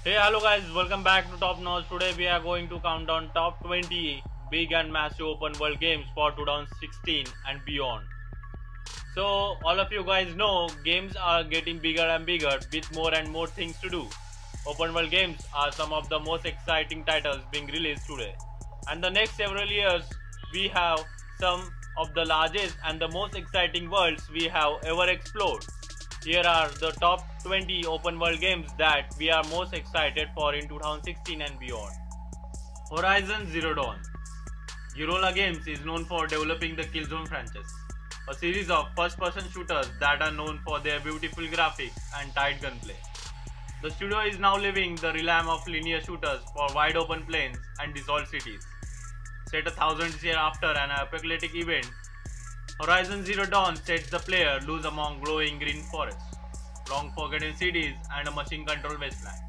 Hey, hello guys, welcome back to Top Notch. Today we are going to count down top 20 big and massive open world games for 2016 and beyond. So all of you guys know games are getting bigger and bigger with more and more things to do. Open world games are some of the most exciting titles being released today. And the next several years we have some of the largest and the most exciting worlds we have ever explored. Here are the top 20 open world games that we are most excited for in 2016 and beyond. Horizon Zero Dawn. Guerrilla Games is known for developing the Killzone franchise, a series of first-person shooters that are known for their beautiful graphics and tight gunplay. The studio is now living the realm of linear shooters for wide open plains and dissolved cities. Set 1,000 years after an apocalyptic event, Horizon Zero Dawn sets the player loose among glowing green forests, long forgotten cities, and a machine-controlled wasteland.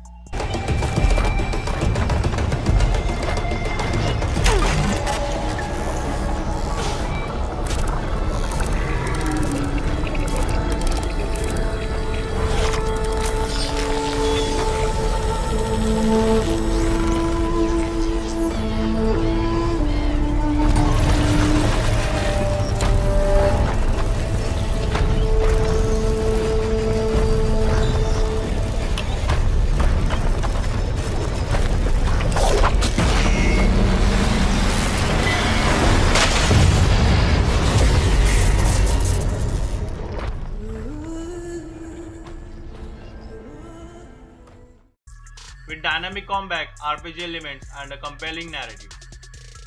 With dynamic combat, RPG elements, and a compelling narrative,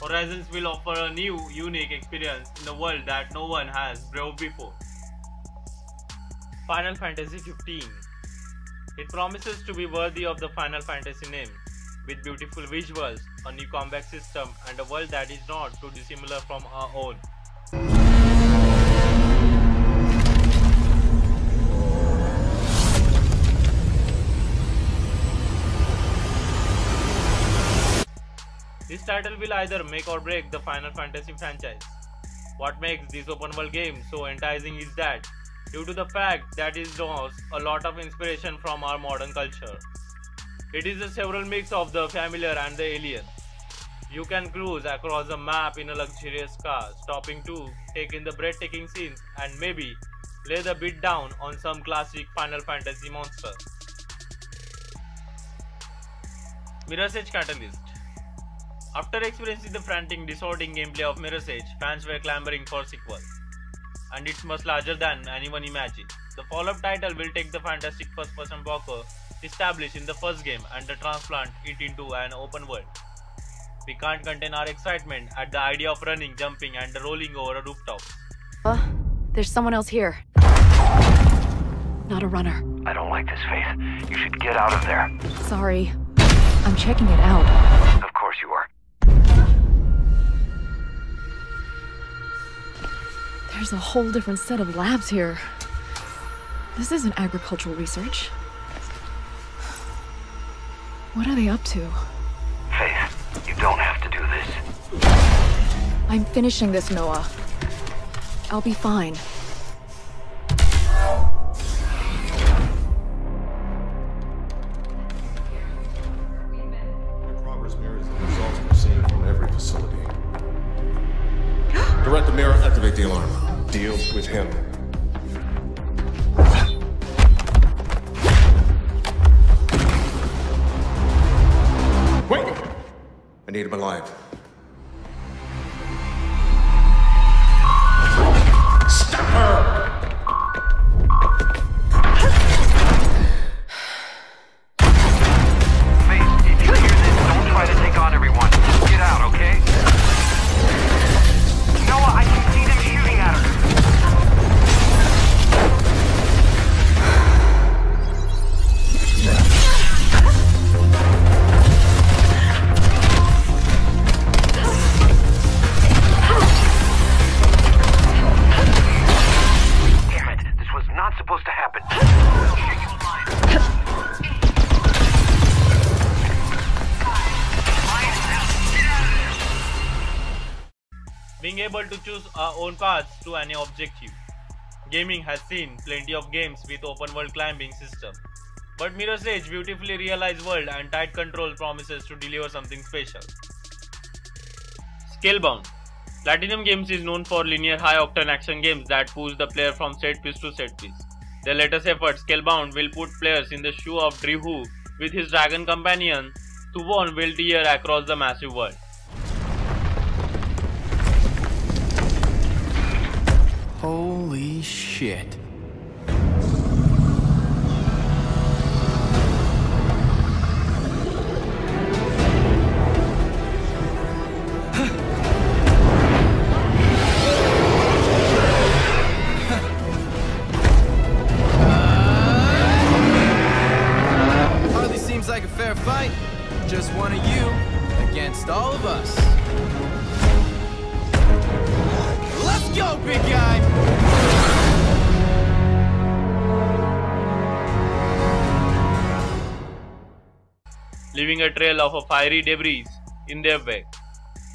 Horizons will offer a new, unique experience in a world that no one has braved before. Final Fantasy XV. It promises to be worthy of the Final Fantasy name, with beautiful visuals, a new combat system, and a world that is not too dissimilar from our own. This title will either make or break the Final Fantasy franchise. What makes this open world game so enticing is that, due to the fact that it draws a lot of inspiration from our modern culture, it is a several mix of the familiar and the alien. You can cruise across the map in a luxurious car, stopping to take in the breathtaking scenes and maybe lay the beat down on some classic Final Fantasy monster. Mirror's Edge Catalyst. After experiencing the frantic, distorting gameplay of Mirror's Edge, fans were clamoring for sequel, and it's much larger than anyone imagined. The follow-up title will take the fantastic first-person walker established in the first game and transplant it into an open world. We can't contain our excitement at the idea of running, jumping, and rolling over a rooftop. There's someone else here. Not a runner. I don't like this, Faith. You should get out of there. Sorry. I'm checking it out. Of course you are. There's a whole different set of labs here. This isn't agricultural research. What are they up to? Faith, you don't have to do this. I'm finishing this, Noah. I'll be fine. Your progress mirrors the results we're seeing from every facility. Direct the mirror, activate the alarm. Deal with him. Wait! I need him alive. Stop her! Faith, if you hear this, don't try to take on everyone. Just get out, okay? Noah, I can see them shooting at her. Damn it, this was not supposed to happen. Being able to choose our own paths to any objective. Gaming has seen plenty of games with open world climbing system, but Mirror's Edge beautifully realized world and tight control promises to deliver something special. Scalebound. Platinum Games is known for linear high-octane action games that push the player from set piece to set piece. Their latest effort, Scalebound, will put players in the shoe of Drew with his dragon companion Thuvon will tear across the massive world. Holy shit. Hardly seems like a fair fight. Just one of you against all of us. Let's go, big guy! Leaving a trail of a fiery debris in their wake.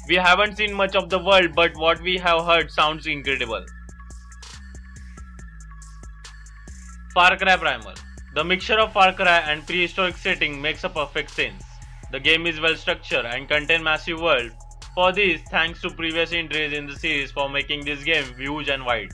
We haven't seen much of the world, but what we have heard sounds incredible. Far Cry Primal. The mixture of Far Cry and prehistoric setting makes a perfect sense. The game is well structured and contains massive world. For this, thanks to previous entries in the series for making this game huge and wide.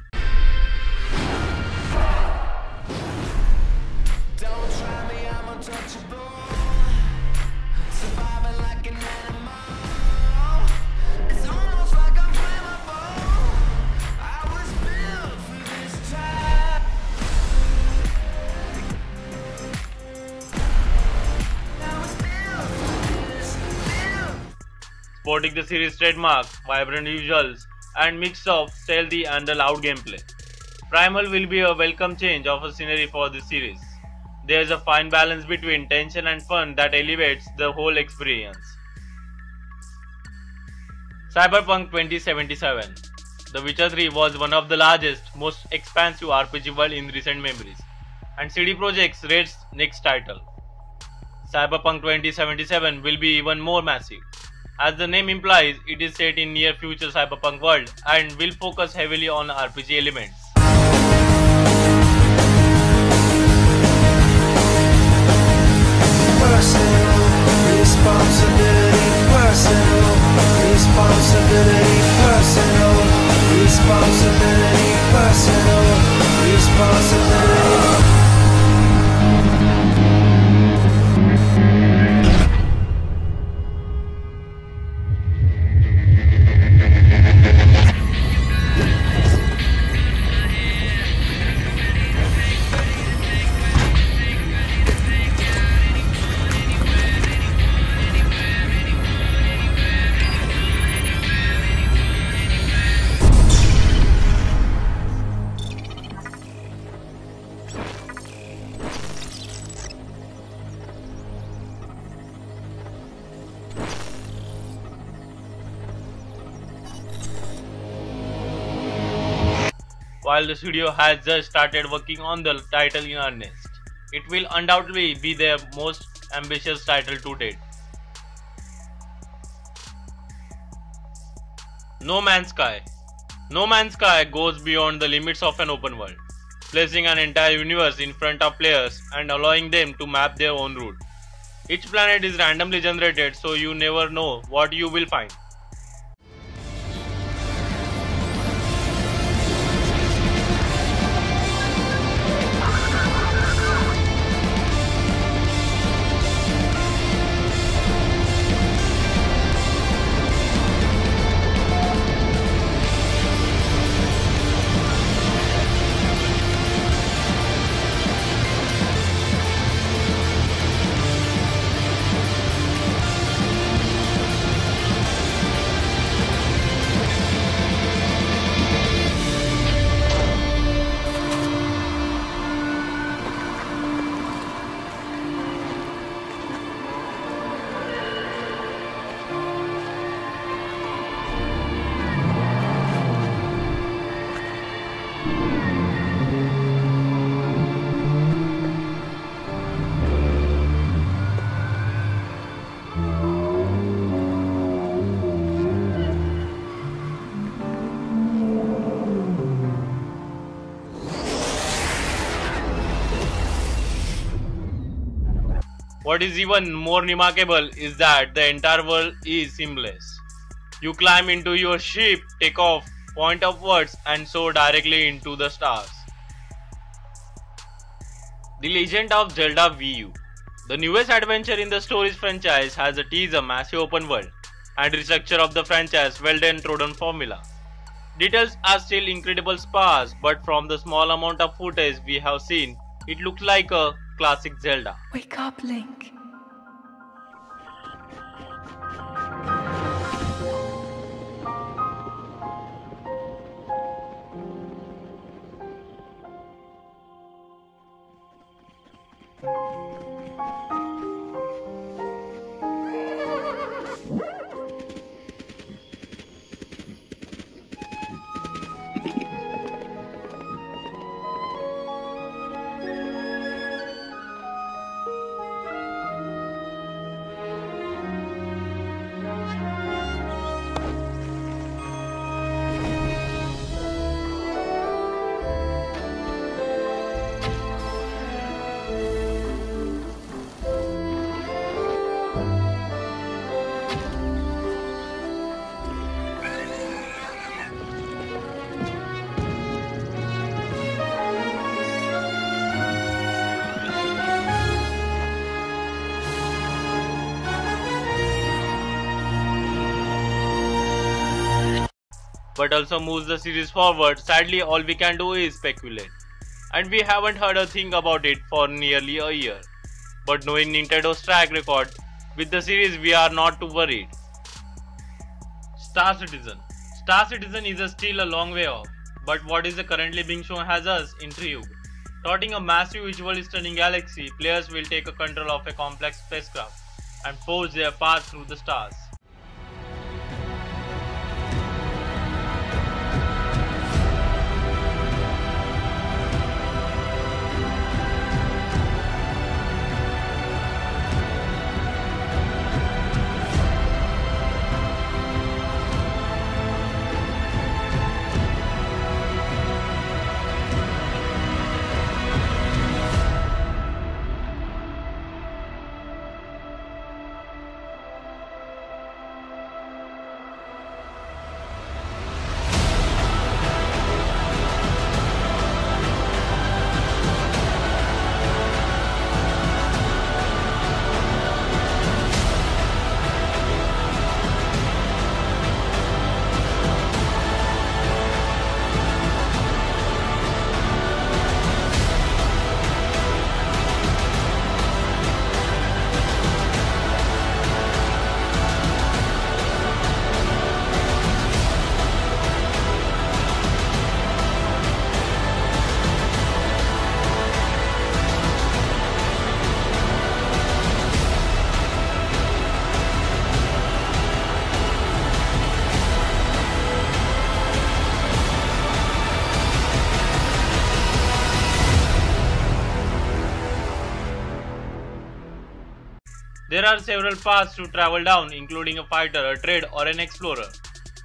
Sporting the series' trademark, vibrant visuals, and mix of stealthy and the loud gameplay. Primal will be a welcome change of a scenery for this series. There is a fine balance between tension and fun that elevates the whole experience. Cyberpunk 2077. The Witcher 3 was one of the largest, most expansive RPG world in recent memories, and CD Projekt's Red's next title. Cyberpunk 2077 will be even more massive. As the name implies, it is set in near future cyberpunk world and will focus heavily on RPG elements. Personal responsibility, personal responsibility, personal responsibility, personal responsibility. While the studio has just started working on the title in earnest, it will undoubtedly be their most ambitious title to date. No Man's Sky. No Man's Sky goes beyond the limits of an open world, placing an entire universe in front of players and allowing them to map their own route. Each planet is randomly generated, so you never know what you will find. What is even more remarkable is that the entire world is seamless. You climb into your ship, take off, point upwards and soar directly into the stars. The Legend of Zelda Wii U. The newest adventure in the story's franchise has a teaser, massive open world, and restructure of the franchise well-trodden formula. Details are still incredible sparse, but from the small amount of footage we have seen, it looks like a classic Zelda. Wake up, Link. But also moves the series forward. Sadly, all we can do is speculate, and we haven't heard a thing about it for nearly a year. But knowing Nintendo's track record with the series, we are not too worried. Star Citizen. Star Citizen is still a long way off, but what is currently being shown has us intrigued. Plotting a massive visually stunning galaxy, players will take control of a complex spacecraft and forge their path through the stars. There are several paths to travel down, including a fighter, a trade, or an explorer.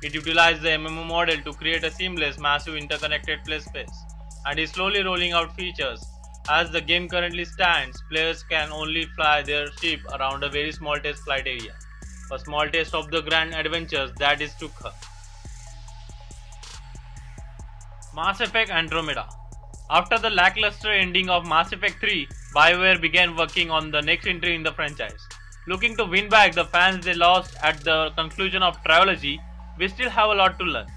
It utilizes the MMO model to create a seamless, massive interconnected play space, and is slowly rolling out features. As the game currently stands, players can only fly their ship around a very small test flight area, a small taste of the grand adventures that is to come. Mass Effect Andromeda. After the lackluster ending of Mass Effect 3, BioWare began working on the next entry in the franchise. Looking to win back the fans they lost at the conclusion of Trilogy, we still have a lot to learn.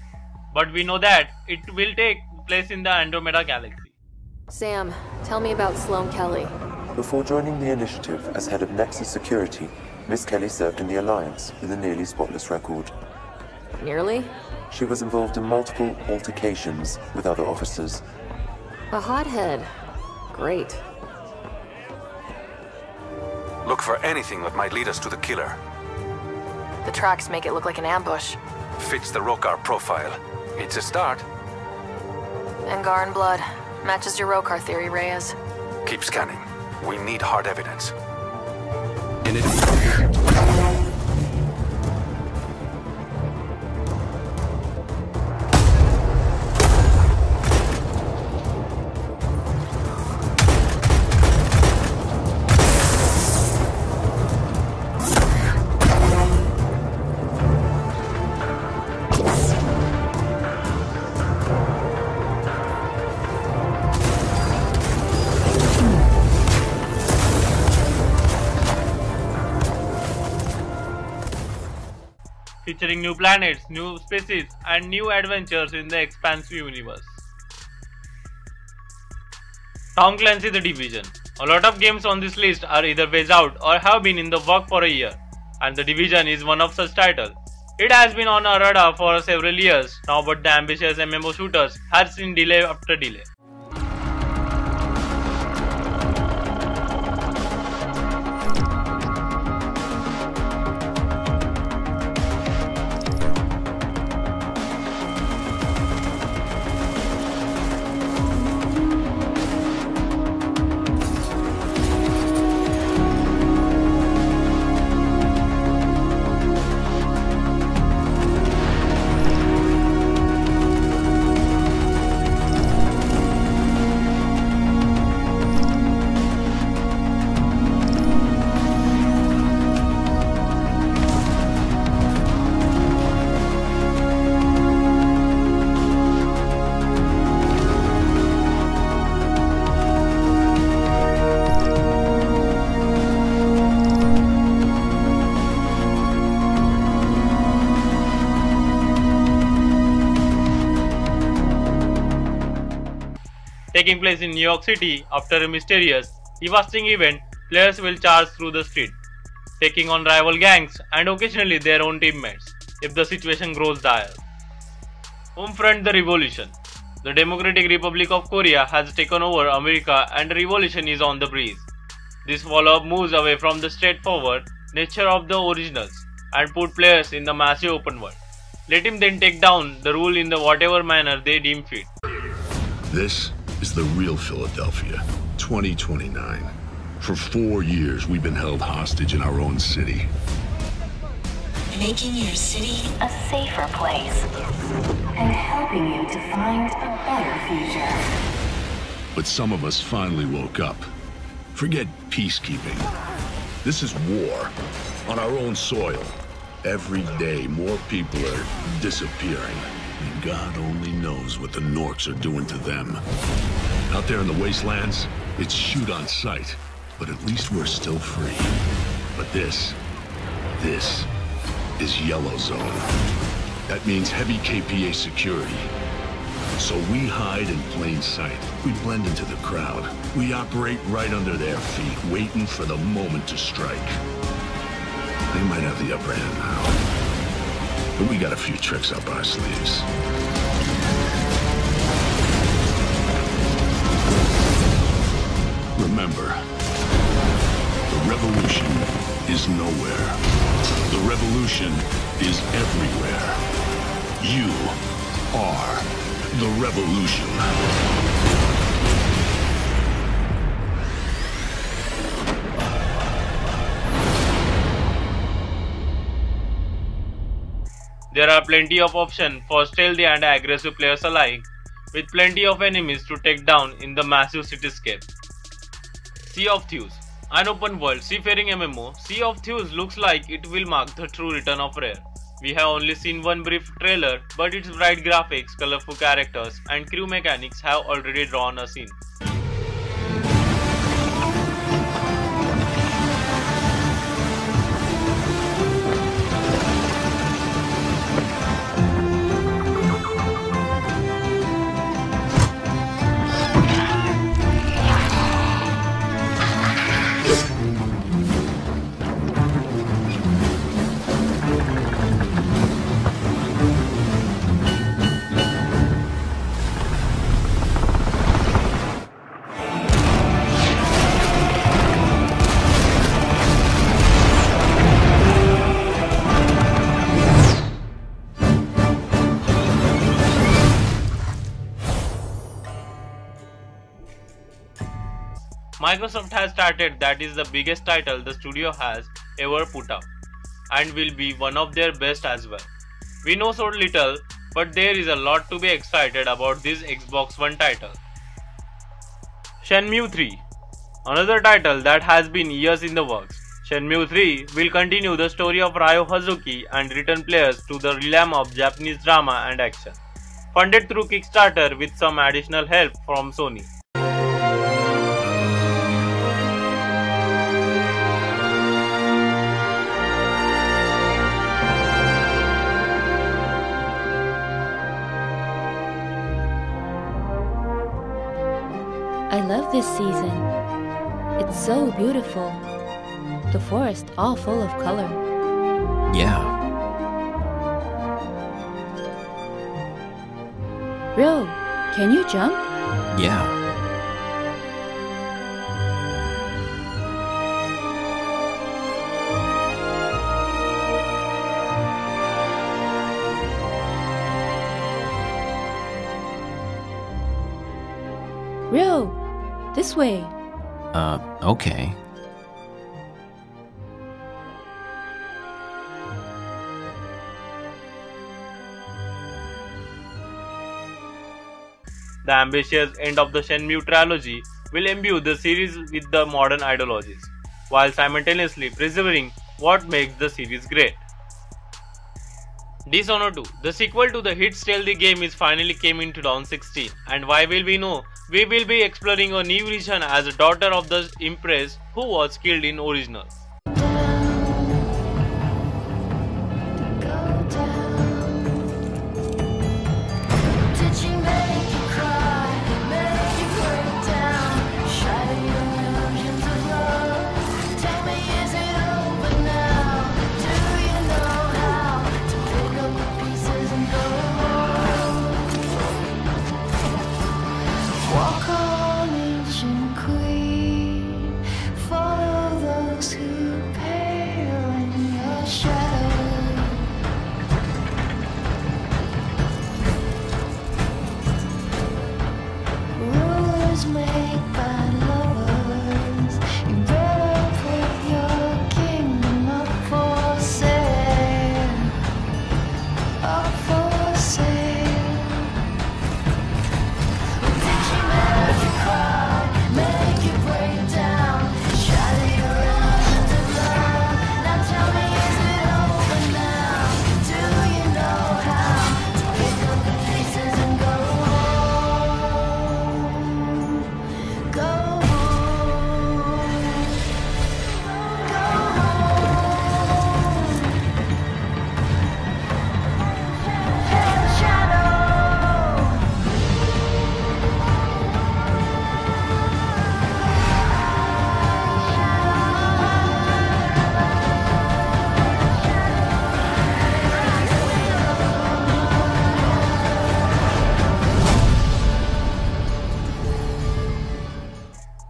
But we know that it will take place in the Andromeda galaxy. Sam, tell me about Sloane Kelly. Before joining the initiative as head of Nexus Security, Miss Kelly served in the Alliance with a nearly spotless record. Nearly? She was involved in multiple altercations with other officers. A hothead. Great. Look for anything that might lead us to the killer. The tracks make it look like an ambush. Fits the Rokar profile. It's a start. Angaran blood. Matches your Rokar theory, Reyes. Keep scanning. We need hard evidence. In it. featuring new planets, new species, and new adventures in the expansive universe. Tom Clancy's The Division. A lot of games on this list are either phased out or have been in the work for a year, and The Division is one of such titles. It has been on our radar for several years now, but the ambitious MMO shooters has seen delay after delay. Taking place in New York City, after a mysterious, devastating event, players will charge through the street, taking on rival gangs and occasionally their own teammates if the situation grows dire. Homefront: The Revolution. The Democratic Republic of Korea has taken over America and the revolution is on the breeze. This follow-up moves away from the straightforward nature of the originals and put players in the massive open world. Let him then take down the rule in the whatever manner they deem fit. This is the real Philadelphia, 2029. For 4 years, we've been held hostage in our own city. Making your city a safer place and helping you to find a better future. But some of us finally woke up. Forget peacekeeping. This is war on our own soil. Every day, more people are disappearing. And God only knows what the Norks are doing to them. Out there in the wastelands, it's shoot on sight. But at least we're still free. But this is Yellow Zone. That means heavy KPA security. So we hide in plain sight. We blend into the crowd. We operate right under their feet, waiting for the moment to strike. They might have the upper hand now. But we got a few tricks up our sleeves. Remember, the revolution is nowhere. The revolution is everywhere. You are the revolution. There are plenty of options for stealthy and aggressive players alike, with plenty of enemies to take down in the massive cityscape. Sea of Thieves. An open world seafaring MMO, Sea of Thieves looks like it will mark the true return of Rare. We have only seen one brief trailer, but its bright graphics, colorful characters, and crew mechanics have already drawn us in. Microsoft has started that is the biggest title the studio has ever put out, and will be one of their best as well. We know so little, but there is a lot to be excited about this Xbox One title. Shenmue III. Another title that has been years in the works. Shenmue III will continue the story of Ryo Hazuki and return players to the realm of Japanese drama and action. Funded through Kickstarter with some additional help from Sony. love this season. It's so beautiful. The forest all full of color. Yeah. Ryo, can you jump? Yeah. Ryo, this way. Okay. The ambitious end of the Shenmue trilogy will imbue the series with the modern ideologies, while simultaneously preserving what makes the series great. Dishonored 2, the sequel to the hit stealthy game, is finally came in 2016, and why will we know? We will be exploring a new region as a daughter of the Empress who was killed in original.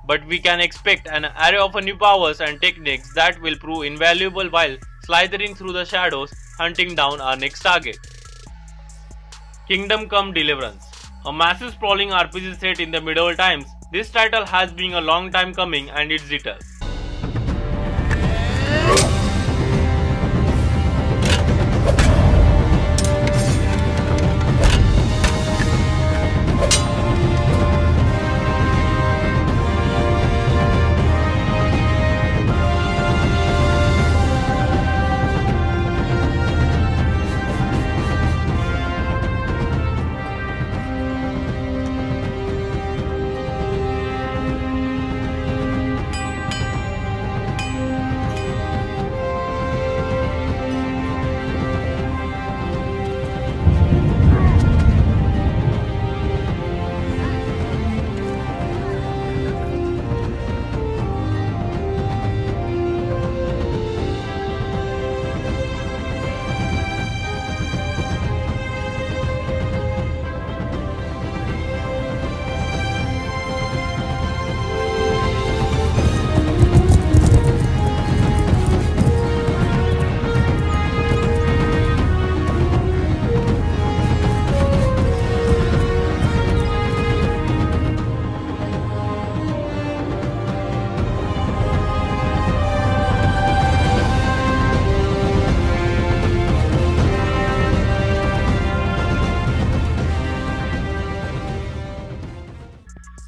But we can expect an array of new powers and techniques that will prove invaluable while slithering through the shadows, hunting down our next target. Kingdom Come Deliverance. A massive sprawling RPG set in the medieval times, this title has been a long time coming and it's digital.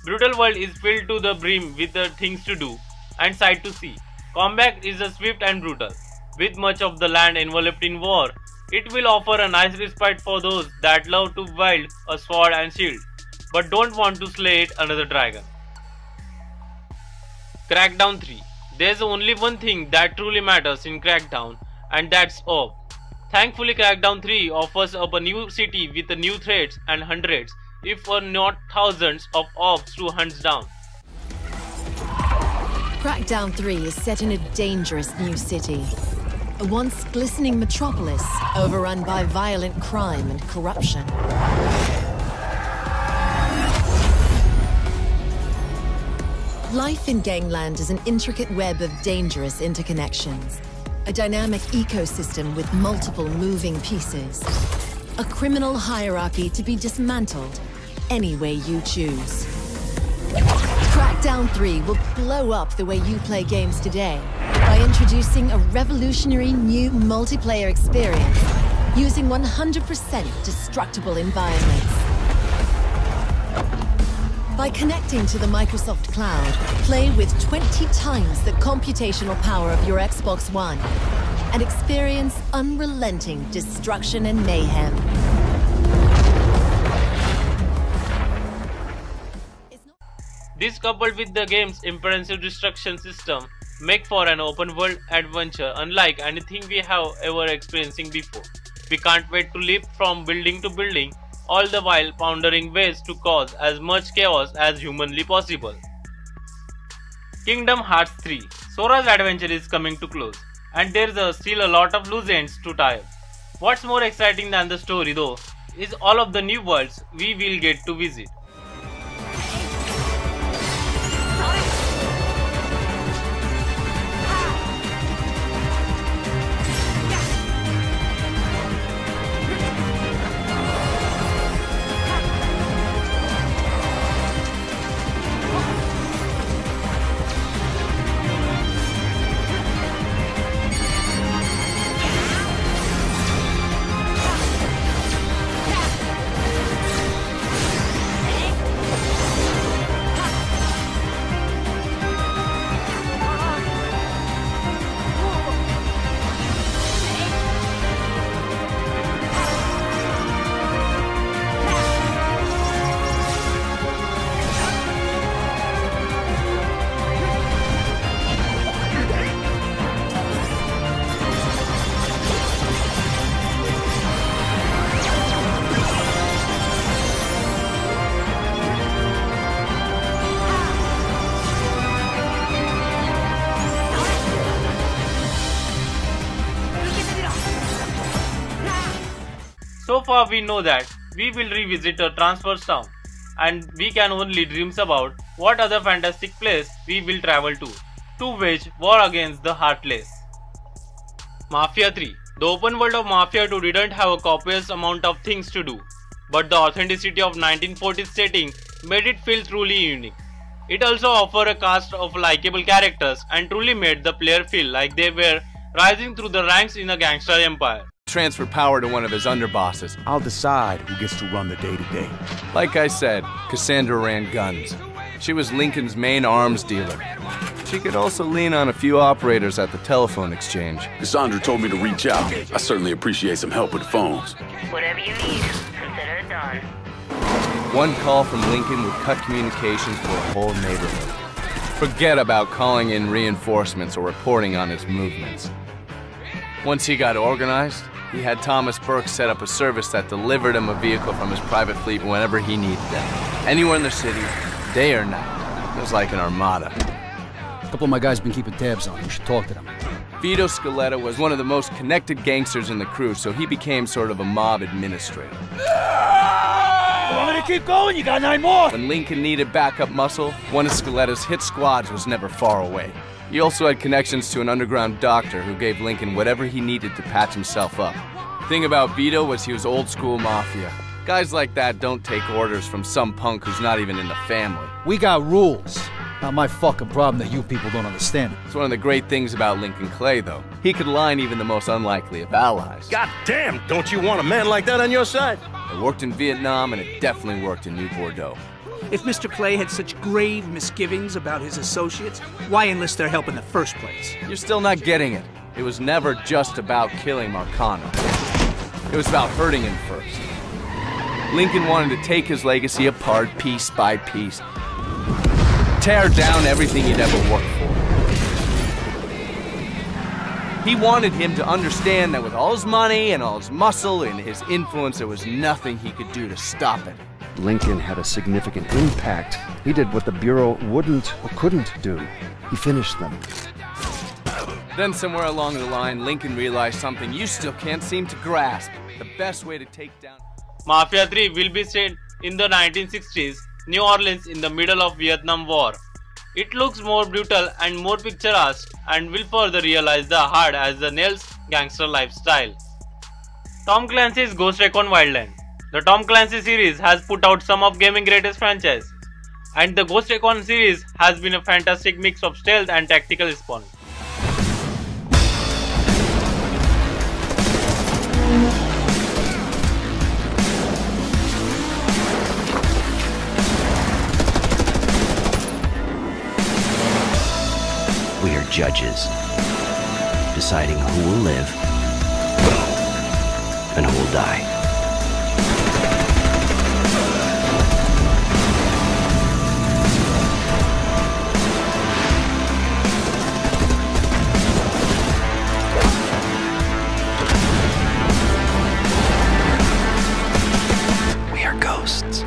Brutal world is filled to the brim with the things to do and sight to see. Combat is swift and brutal. With much of the land enveloped in war, it will offer a nice respite for those that love to wield a sword and shield, but don't want to slay another dragon. Crackdown 3. There's only one thing that truly matters in Crackdown, and that's orb. Thankfully, Crackdown 3 offers up a new city with new threats and hundreds, if not thousands, of orbs to hunt down. Crackdown 3 is set in a dangerous new city. A once glistening metropolis overrun by violent crime and corruption. Life in Gangland is an intricate web of dangerous interconnections. A dynamic ecosystem with multiple moving pieces. A criminal hierarchy to be dismantled any way you choose. Crackdown 3 will blow up the way you play games today by introducing a revolutionary new multiplayer experience using 100% destructible environments. By connecting to the Microsoft Cloud, play with 20 times the computational power of your Xbox One and experience unrelenting destruction and mayhem. This, coupled with the game's impressive destruction system, make for an open world adventure unlike anything we have ever experiencing before. We can't wait to leap from building to building, all the while pondering ways to cause as much chaos as humanly possible. Kingdom Hearts 3. Sora's adventure is coming to close, and there's still a lot of loose ends to tie up. What's more exciting than the story though, is all of the new worlds we will get to visit. So far we know that we will revisit a Transverse town, and we can only dream about what other fantastic place we will travel to wage war against the Heartless. Mafia 3. The open world of Mafia 2 didn't have a copious amount of things to do, but the authenticity of 1940s setting made it feel truly unique. It also offered a cast of likable characters and truly made the player feel like they were rising through the ranks in a gangster empire. Transfer power to one of his underbosses. I'll decide who gets to run the day-to-day. Like I said, Cassandra ran guns. She was Lincoln's main arms dealer. She could also lean on a few operators at the telephone exchange. Cassandra told me to reach out. I certainly appreciate some help with phones. Whatever you need, consider it done. One call from Lincoln would cut communications for a whole neighborhood. Forget about calling in reinforcements or reporting on his movements. Once he got organized, he had Thomas Burke set up a service that delivered him a vehicle from his private fleet whenever he needed them. Anywhere in the city, day or night. It was like an armada. A couple of my guys been keeping tabs on him. You should talk to them. Vito Scaletta was one of the most connected gangsters in the crew, so he became sort of a mob administrator. Want me to keep going? You got 9 more! When Lincoln needed backup muscle, one of Scaletta's hit squads was never far away. He also had connections to an underground doctor who gave Lincoln whatever he needed to patch himself up. The thing about Vito was he was old school mafia. Guys like that don't take orders from some punk who's not even in the family. We got rules. Not my fucking problem that you people don't understand it. It's one of the great things about Lincoln Clay, though. He could line even the most unlikely of allies. God damn, don't you want a man like that on your side? It worked in Vietnam, and it definitely worked in New Bordeaux. If Mr. Clay had such grave misgivings about his associates, why enlist their help in the first place? You're still not getting it. It was never just about killing Marcano. It was about hurting him first. Lincoln wanted to take his legacy apart piece by piece. Tear down everything he'd ever worked for. He wanted him to understand that with all his money and all his muscle and his influence, there was nothing he could do to stop it. Lincoln had a significant impact. He did what the Bureau wouldn't or couldn't do. He finished them. Then somewhere along the line, Lincoln realized something you still can't seem to grasp. The best way to take down Mafia 3 will be set in the 1960s, New Orleans in the middle of Vietnam War. It looks more brutal and more picturesque and will further realize the hard as the nails gangster lifestyle. Tom Clancy's Ghost Recon Wildlands. The Tom Clancy series has put out some of gaming greatest franchise, and the Ghost Recon series has been a fantastic mix of stealth and tactical response. We are judges, deciding who will live and who will die. We are ghosts,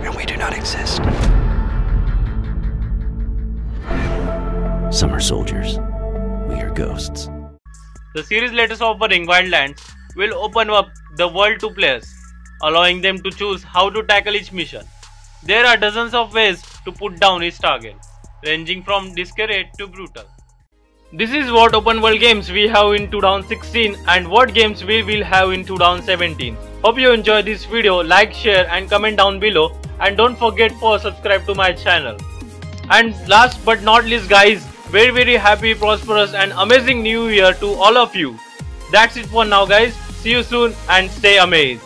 and we do not exist. Some are soldiers. We are ghosts. The series' latest offering, Wildlands, will open up the world to players, allowing them to choose how to tackle each mission. There are dozens of ways to put down each target, ranging from discreet to brutal. This is what open world games we have in 2016 and what games we will have in 2017. Hope you enjoyed this video. Like, share and comment down below, and don't forget to subscribe to my channel. And last but not least guys, very happy, prosperous and amazing new year to all of you. That's it for now guys. See you soon and stay amazed.